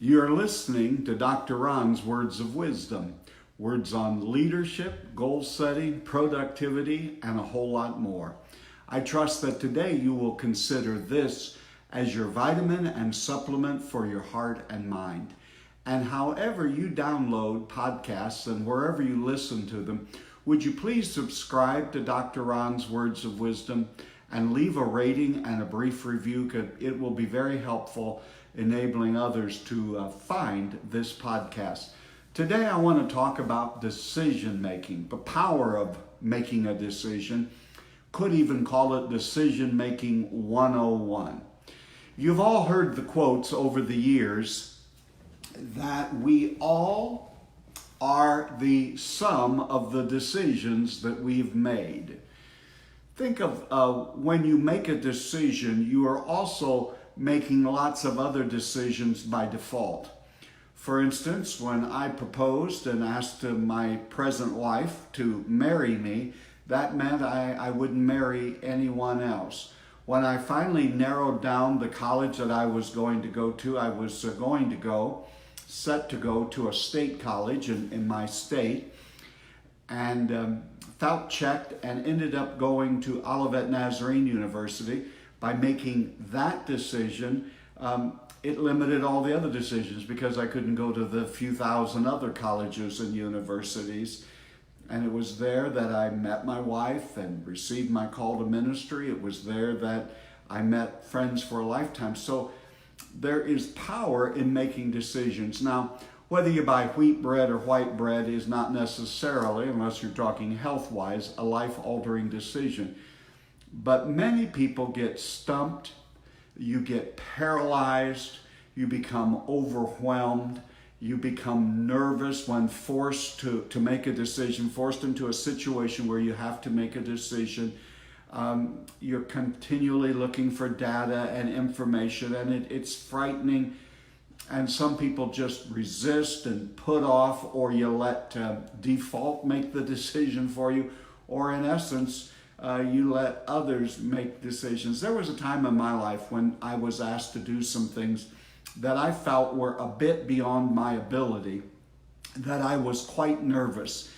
You're listening to Dr. Ron's Words of Wisdom, words on leadership, goal setting, productivity, and a whole lot more. I trust that today you will consider this as your vitamin and supplement for your heart and mind. And however you download podcasts and wherever you listen to them, would you please subscribe to Dr. Ron's Words of Wisdom and leave a rating and a brief review, because it will be very helpful enabling others to find this podcast. Today I want to talk about decision making, the power of making a decision. Could even call it decision making 101. You've all heard the quotes over the years that we all are the sum of the decisions that we've made. Think of when you make a decision, you are also making lots of other decisions by default. For instance, when I proposed and asked my present wife to marry me, that meant I wouldn't marry anyone else. When I finally narrowed down the college that I was going to go to, I was set to go to a state college in my state, and felt checked and ended up going to Olivet Nazarene University. By making that decision, it limited all the other decisions because I couldn't go to the few thousand other colleges and universities. And it was there that I met my wife and received my call to ministry. It was there that I met friends for a lifetime. So there is power in making decisions. Now, whether you buy wheat bread or white bread is not necessarily, unless you're talking health-wise, a life-altering decision. But many people get stumped, you get paralyzed, you become overwhelmed, you become nervous when forced to make a decision, forced into a situation where you have to make a decision. You're continually looking for data and information, and it's frightening. And some people just resist and put off, or you let default make the decision for you, or in essence, you let others make decisions. There was a time in my life when I was asked to do some things that I felt were a bit beyond my ability, that I was quite nervous.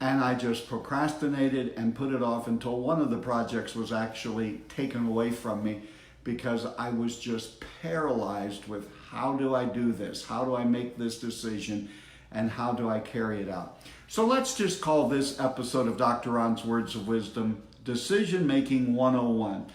And I just procrastinated and put it off until one of the projects was actually taken away from me because I was just paralyzed with, how do I do this? How do I make this decision? And how do I carry it out? So let's just call this episode of Dr. Ron's Words of Wisdom Decision Making 101.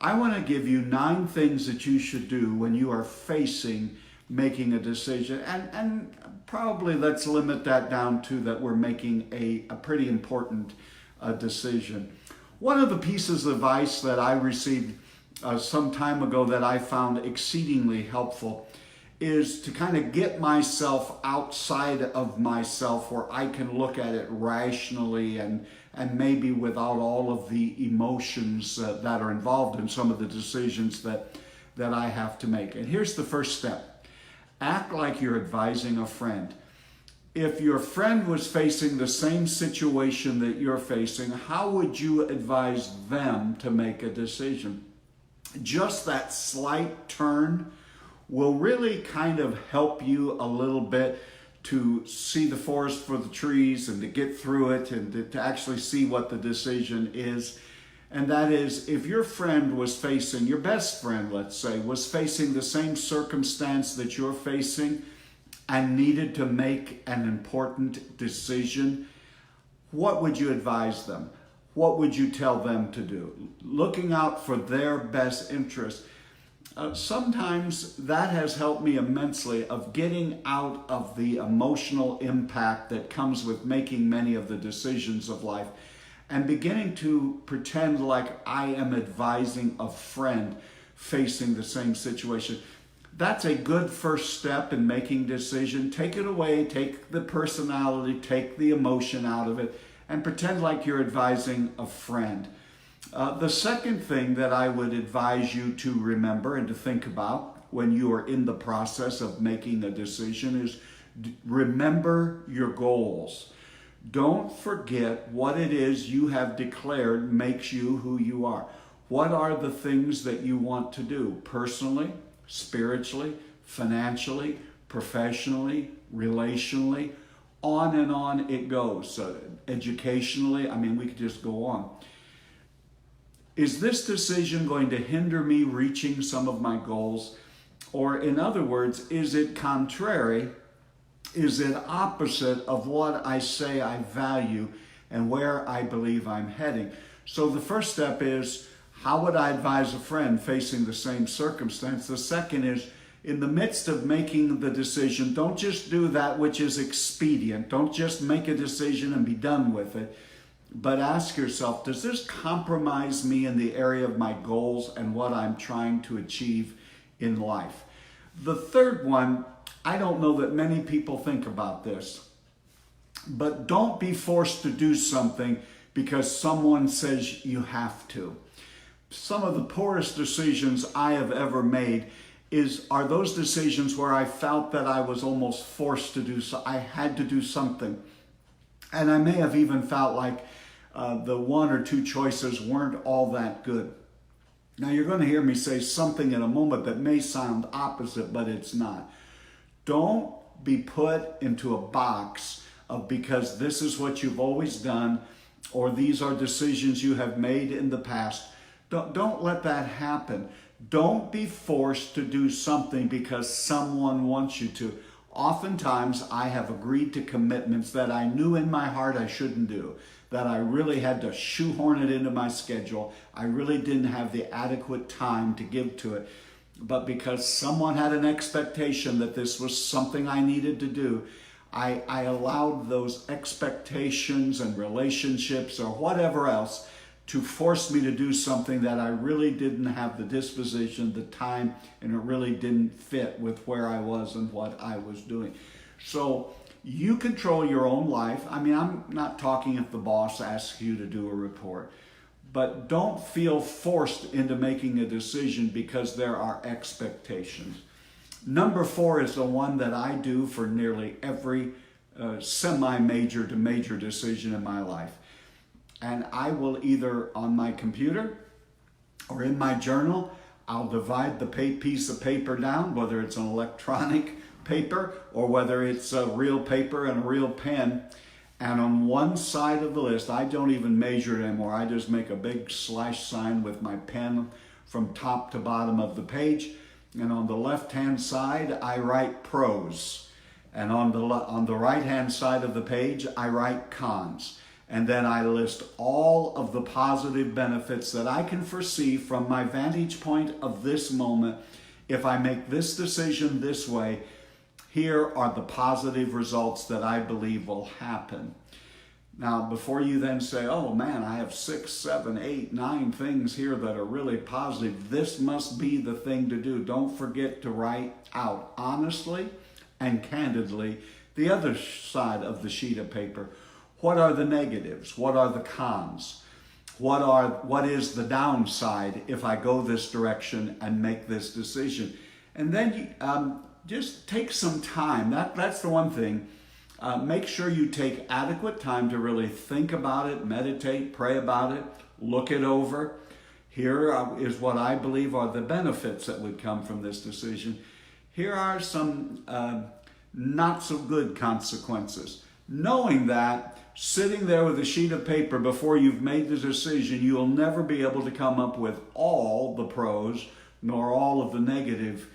I want to give you 9 things that you should do when you are facing making a decision. And probably let's limit that down to that we're making a pretty important decision. One of the pieces of advice that I received some time ago that I found exceedingly helpful is to kind of get myself outside of myself where I can look at it rationally and maybe without all of the emotions that are involved in some of the decisions that I have to make. And here's the first step. Act like you're advising a friend. If your friend was facing the same situation that you're facing, how would you advise them to make a decision? Just that slight turn will really kind of help you a little bit to see the forest for the trees and to get through it and to actually see what the decision is. And that is, if your friend was facing, your best friend, let's say, was facing the same circumstance that you're facing and needed to make an important decision, what would you advise them? What would you tell them to do? Looking out for their best interest. Sometimes that has helped me immensely of getting out of the emotional impact that comes with making many of the decisions of life and beginning to pretend like I am advising a friend facing the same situation. That's a good first step in making a decision. Take it away, take the personality, take the emotion out of it, and pretend like you're advising a friend. The second thing that I would advise you to remember and to think about when you are in the process of making a decision is remember your goals. Don't forget what it is you have declared makes you who you are. What are the things that you want to do personally, spiritually, financially, professionally, relationally, on and on it goes. Educationally, I mean, we could just go on. Is this decision going to hinder me reaching some of my goals? Or in other words, is it contrary? Is it opposite of what I say I value and where I believe I'm heading? So the first step is, how would I advise a friend facing the same circumstance? The second is, in the midst of making the decision, don't just do that which is expedient. Don't just make a decision and be done with it. But ask yourself, does this compromise me in the area of my goals and what I'm trying to achieve in life? The third one, I don't know that many people think about this, but don't be forced to do something because someone says you have to. Some of the poorest decisions I have ever made are those decisions where I felt that I was almost forced to do so. I had to do something. And I may have even felt like the one or two choices weren't all that good. Now you're going to hear me say something in a moment that may sound opposite, but it's not. Don't be put into a box of because this is what you've always done or these are decisions you have made in the past. Don't let that happen. Don't be forced to do something because someone wants you to. Oftentimes, I have agreed to commitments that I knew in my heart I shouldn't do, that I really had to shoehorn it into my schedule. I really didn't have the adequate time to give to it. But because someone had an expectation that this was something I needed to do, I allowed those expectations and relationships or whatever else to force me to do something that I really didn't have the disposition, the time, and it really didn't fit with where I was and what I was doing. So you control your own life. I mean, I'm not talking if the boss asks you to do a report, but don't feel forced into making a decision because there are expectations. Number 4 is the one that I do for nearly every semi-major to major decision in my life. And I will either on my computer or in my journal, I'll divide the piece of paper down, whether it's an electronic paper or whether it's a real paper and a real pen. And on one side of the list, I don't even measure it anymore. I just make a big slash sign with my pen from top to bottom of the page. And on the left-hand side, I write pros. And on the right-hand side of the page, I write cons. And then I list all of the positive benefits that I can foresee from my vantage point of this moment. If I make this decision this way, here are the positive results that I believe will happen. Now, before you then say, oh man, I have 6, 7, 8, 9 things here that are really positive. This must be the thing to do. Don't forget to write out honestly and candidly the other side of the sheet of paper. What are the negatives? What are the cons? What is the downside if I go this direction and make this decision? And then just take some time. That's the one thing. Make sure you take adequate time to really think about it, meditate, pray about it, look it over. Here is what I believe are the benefits that would come from this decision. Here are some not so good consequences. Knowing that, sitting there with a sheet of paper before you've made the decision, you'll never be able to come up with all the pros nor all of the negative,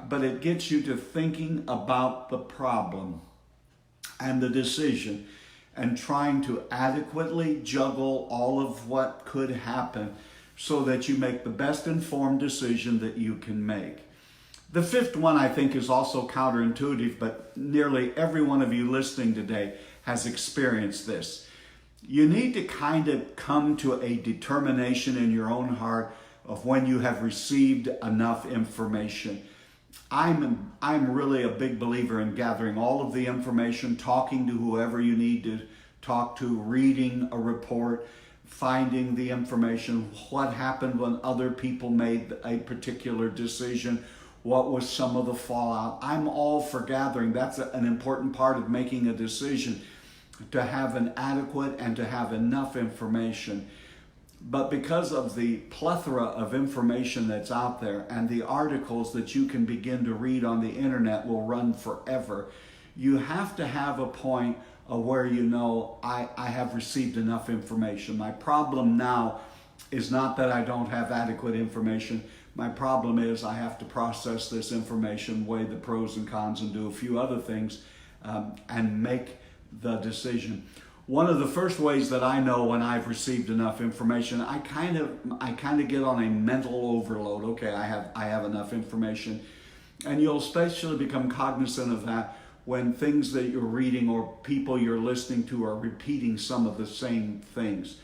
but it gets you to thinking about the problem and the decision and trying to adequately juggle all of what could happen so that you make the best informed decision that you can make. The 5th one I think is also counterintuitive, but nearly every one of you listening today has experienced this. You need to kind of come to a determination in your own heart of when you have received enough information. I'm really a big believer in gathering all of the information, talking to whoever you need to talk to, reading a report, finding the information, what happened when other people made a particular decision, what was some of the fallout. I'm all for gathering. That's an important part of making a decision, to have an adequate and to have enough information. But because of the plethora of information that's out there and the articles that you can begin to read on the internet will run forever, you have to have a point of where you know, I have received enough information. My problem now is not that I don't have adequate information. My problem is I have to process this information, weigh the pros and cons, and do a few other things and make the decision. One of the first ways that I know when I've received enough information, I kind of get on a mental overload. Okay, I have enough information, and you'll especially become cognizant of that when things that you're reading or people you're listening to are repeating some of the same things.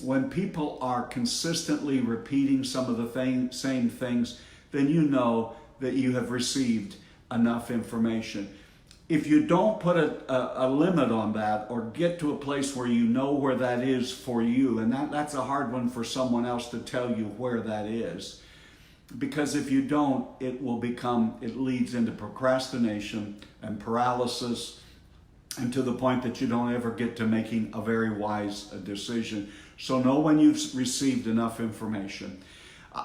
When people are consistently repeating some of the same things, then you know that you have received enough information. If you don't put a limit on that or get to a place where you know where that is for you, and that's a hard one for someone else to tell you where that is, because if you don't, it leads into procrastination and paralysis, and to the point that you don't ever get to making a very wise decision. So know when you've received enough information.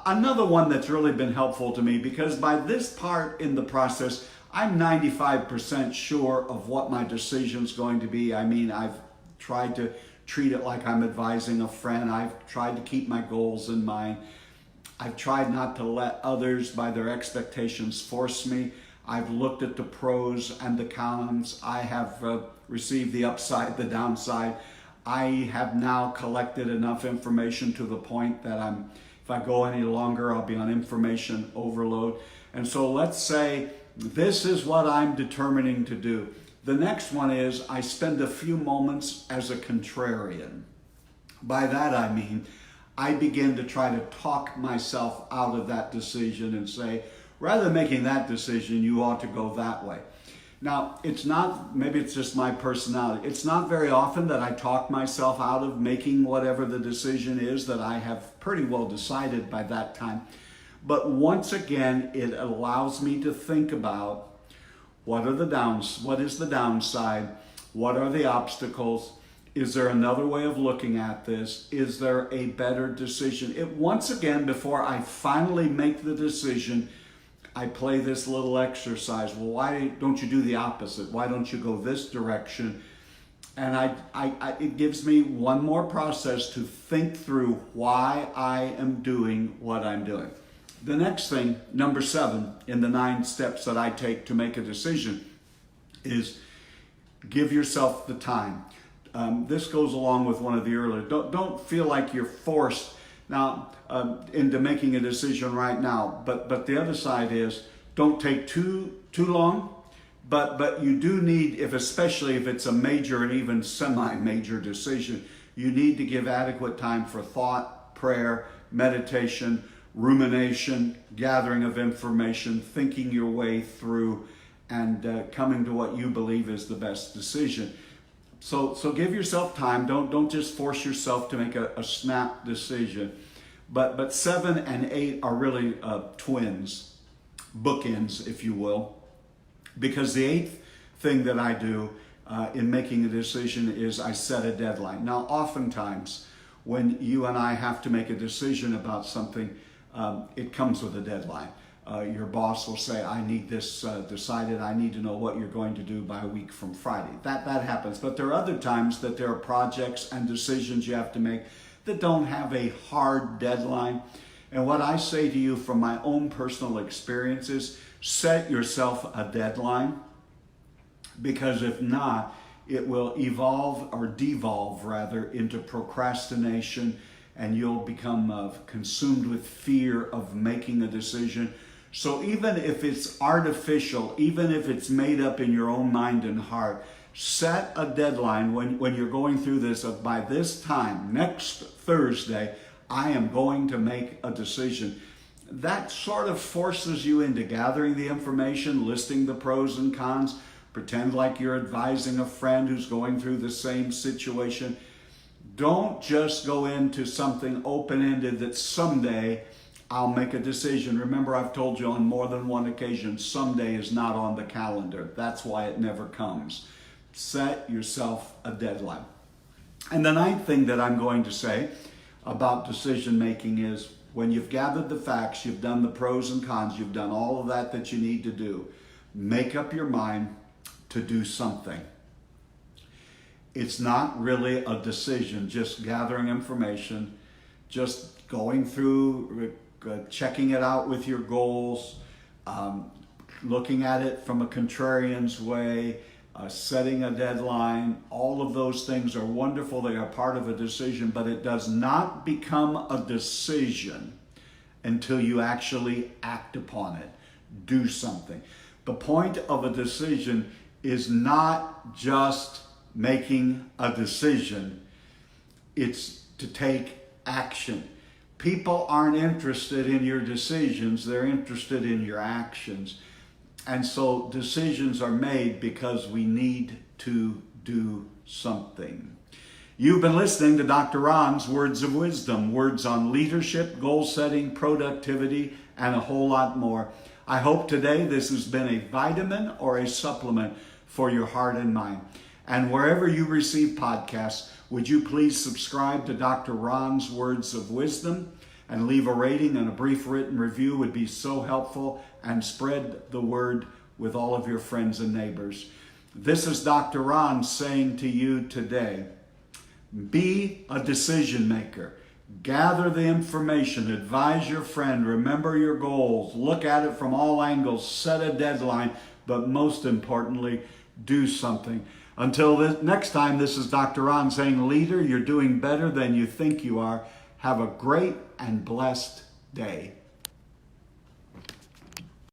Another one that's really been helpful to me, because by this part in the process, I'm 95% sure of what my decision's going to be. I mean, I've tried to treat it like I'm advising a friend. I've tried to keep my goals in mind. I've tried not to let others, by their expectations, force me. I've looked at the pros and the cons. I have received the upside, the downside. I have now collected enough information to the point that if I go any longer, I'll be on information overload. And so let's say this is what I'm determining to do. The next one is I spend a few moments as a contrarian. By that I mean, I begin to try to talk myself out of that decision and say, rather than making that decision, you ought to go that way. Now, maybe it's just my personality. It's not very often that I talk myself out of making whatever the decision is that I have pretty well decided by that time. But once again, it allows me to think about what is the downside? What are the obstacles? Is there another way of looking at this? Is there a better decision? Once again, before I finally make the decision, I play this little exercise. Well, why don't you do the opposite? Why don't you go this direction? And it gives me one more process to think through why I am doing what I'm doing. The next thing, number 7, in the 9 steps that I take to make a decision, is give yourself the time. This goes along with one of the earlier. Don't feel like you're forced now into making a decision right now. But the other side is, don't take too long. But you do need, especially if it's a major and even semi-major decision, you need to give adequate time for thought, prayer, meditation, rumination, gathering of information, thinking your way through, and coming to what you believe is the best decision. So give yourself time. Don't just force yourself to make a snap decision. But 7 and 8 are really twins, bookends, if you will. Because the 8th thing that I do in making a decision is I set a deadline. Now, oftentimes, when you and I have to make a decision about something, it comes with a deadline. Your boss will say, I need this decided. I need to know what you're going to do by a week from Friday. That happens. But there are other times that there are projects and decisions you have to make that don't have a hard deadline. And what I say to you from my own personal experiences, set yourself a deadline, because if not, it will evolve or devolve rather into procrastination, and you'll become consumed with fear of making a decision. So even if it's artificial, even if it's made up in your own mind and heart, set a deadline when you're going through this of, by this time, next Thursday, I am going to make a decision. That sort of forces you into gathering the information, listing the pros and cons, pretend like you're advising a friend who's going through the same situation. Don't just go into something open-ended that someday I'll make a decision. Remember, I've told you on more than one occasion, someday is not on the calendar. That's why it never comes. Set yourself a deadline. And the 9th thing that I'm going to say about decision making is when you've gathered the facts, you've done the pros and cons, you've done all of that you need to do, make up your mind to do something. It's not really a decision, just gathering information, just going through, checking it out with your goals, looking at it from a contrarian's way, setting a deadline. All of those things are wonderful. They are part of a decision, but it does not become a decision until you actually act upon it, do something. The point of a decision is not just making a decision, it's to take action. People aren't interested in your decisions, they're interested in your actions. And so decisions are made because we need to do something. You've been listening to Dr. Ron's Words of Wisdom, words on leadership, goal setting, productivity, and a whole lot more. I hope today this has been a vitamin or a supplement for your heart and mind. And wherever you receive podcasts, would you please subscribe to Dr. Ron's Words of Wisdom and leave a rating and a brief written review would be so helpful, and spread the word with all of your friends and neighbors. This is Dr. Ron saying to you today, be a decision maker. Gather the information, advise your friend, remember your goals, look at it from all angles, set a deadline, but most importantly, do something. Until next time, this is Dr. Ron saying, leader, you're doing better than you think you are. Have a great and blessed day.